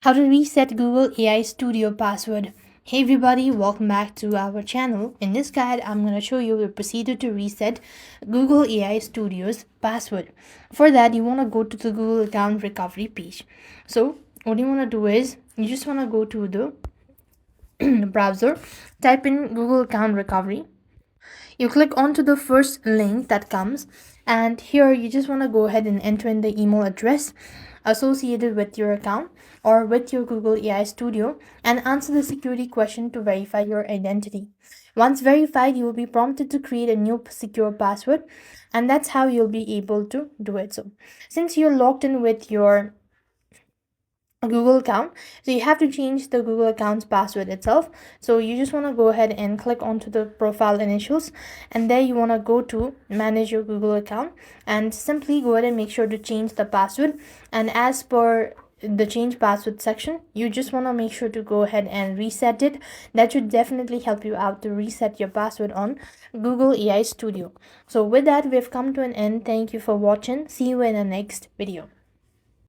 How to reset Google AI Studio password. Hey everybody, welcome back to our channel. In this guide, I'm going to show you the procedure to reset Google AI Studio's password. For that, you want to go to the Google account recovery page. So what you want to do is you just want to go to the browser, type in Google account recovery. You click onto the first link that comes, and here you just want to go ahead and enter in the email address associated with your account or with your Google AI Studio and answer the security question to verify your identity. Once verified, you will be prompted to create a new secure password, and that's how you'll be able to do it. So since you're logged in with your Google account, so you have to change the Google account's password itself. So you just want to go ahead and click onto the profile initials, and there you want to go to manage your Google account and simply go ahead and make sure to change the password. And as per the change password section, you just want to make sure to go ahead and reset it. That should definitely help you out to reset your password on Google AI Studio. So with that, we've come to an end. Thank you for watching. See you in the next video.